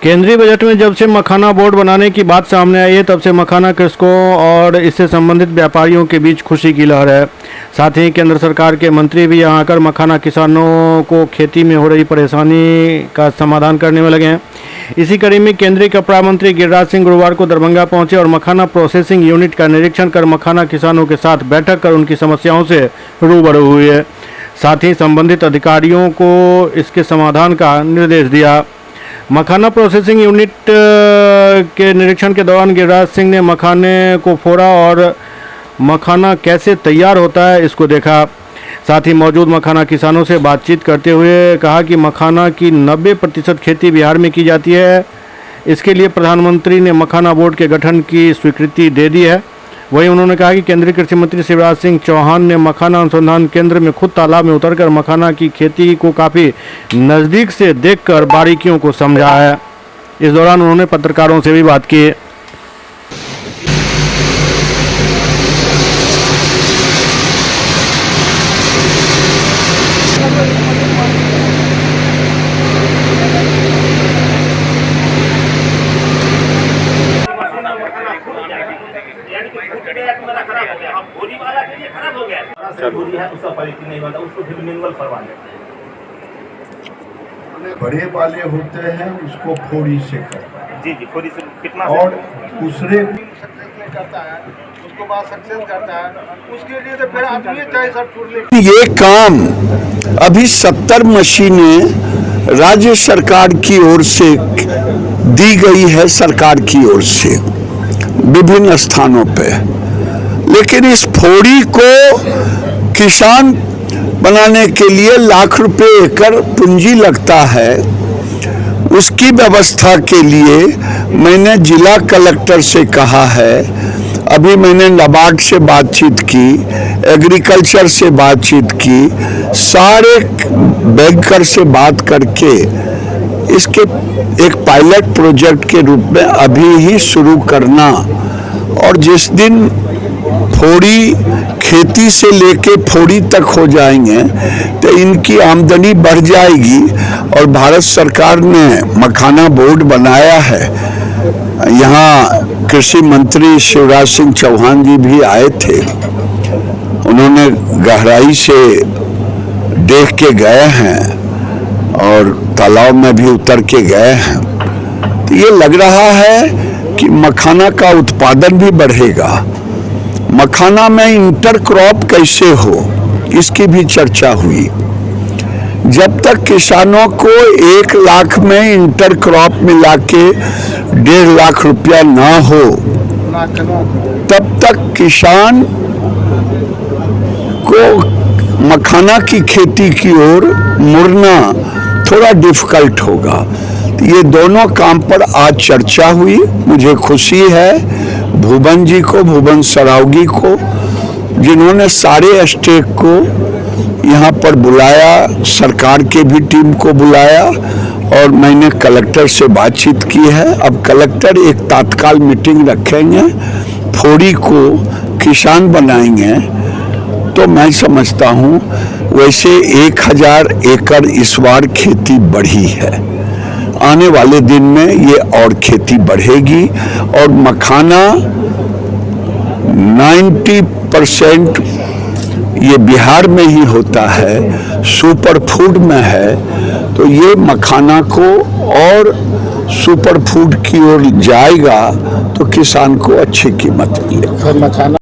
केंद्रीय बजट में जब से मखाना बोर्ड बनाने की बात सामने आई है तब से मखाना कृषकों और इससे संबंधित व्यापारियों के बीच खुशी की लहर है। साथ ही केंद्र सरकार के मंत्री भी यहां आकर मखाना किसानों को खेती में हो रही परेशानी का समाधान करने में लगे हैं। इसी कड़ी में केंद्रीय कपड़ा मंत्री गिरिराज सिंह गुरुवार को दरभंगा पहुंचे और मखाना प्रोसेसिंग यूनिट का निरीक्षण कर मखाना किसानों के साथ बैठक कर उनकी समस्याओं से रूबरू हुए है। साथ ही संबंधित अधिकारियों को इसके समाधान का निर्देश दिया। मखाना प्रोसेसिंग यूनिट के निरीक्षण के दौरान गिरिराज सिंह ने मखाने को फोड़ा और मखाना कैसे तैयार होता है इसको देखा। साथ ही मौजूद मखाना किसानों से बातचीत करते हुए कहा कि मखाना की 90% खेती बिहार में की जाती है। इसके लिए प्रधानमंत्री ने मखाना बोर्ड के गठन की स्वीकृति दे दी है। वहीं उन्होंने कहा कि केंद्रीय कृषि मंत्री शिवराज सिंह चौहान ने मखाना अनुसंधान केंद्र में खुद तालाब में उतरकर मखाना की खेती को काफ़ी नज़दीक से देखकर बारीकियों को समझा है। इस दौरान उन्होंने पत्रकारों से भी बात की। बड़े वाले होते हैं उसको फोड़ी से करता है। जी फोड़ी से कितना और दूसरे करता है उसको बाद सक्सेस करता है उसके लिए तो फिर आदमी चाहे सब छोड़। ये काम अभी 70 मशीनें राज्य सरकार की ओर से दी गई है, सरकार की ओर से विभिन्न स्थानों पे, लेकिन इस फोड़ी को किसान बनाने के लिए लाख रुपए एकड़ पूंजी लगता है। उसकी व्यवस्था के लिए मैंने जिला कलेक्टर से कहा है, अभी मैंने नाबार्ड से बातचीत की, एग्रीकल्चर से बातचीत की, सारे बैंकर से बात करके इसके एक पायलट प्रोजेक्ट के रूप में अभी ही शुरू करना। और जिस दिन फोड़ी खेती से लेके फोड़ी तक हो जाएंगे तो इनकी आमदनी बढ़ जाएगी। और भारत सरकार ने मखाना बोर्ड बनाया है। यहाँ कृषि मंत्री शिवराज सिंह चौहान जी भी आए थे, उन्होंने गहराई से देख के गए हैं और तालाब में भी उतर के गए हैं। तो ये लग रहा है कि मखाना का उत्पादन भी बढ़ेगा। मखाना में इंटर क्रॉप कैसे हो इसकी भी चर्चा हुई। जब तक किसानों को 1 लाख में इंटर क्रॉप मिला के 1.5 लाख रुपया ना हो तब तक किसान को मखाना की खेती की ओर मुड़ना थोड़ा डिफिकल्ट होगा। ये दोनों काम पर आज चर्चा हुई। मुझे खुशी है भुवन जी को, भुवन सरावगी को, जिन्होंने सारे स्टेक को यहाँ पर बुलाया, सरकार के भी टीम को बुलाया और मैंने कलेक्टर से बातचीत की है। अब कलेक्टर एक तात्काल मीटिंग रखेंगे, फोड़ी को किसान बनाएंगे। तो मैं समझता हूँ वैसे 1000 एकड़ इस बार खेती बढ़ी है, आने वाले दिन में ये और खेती बढ़ेगी। और मखाना 90% ये बिहार में ही होता है, सुपर फूड में है। तो ये मखाना को और सुपर फूड की ओर जाएगा तो किसान को अच्छी कीमत मिलेगी।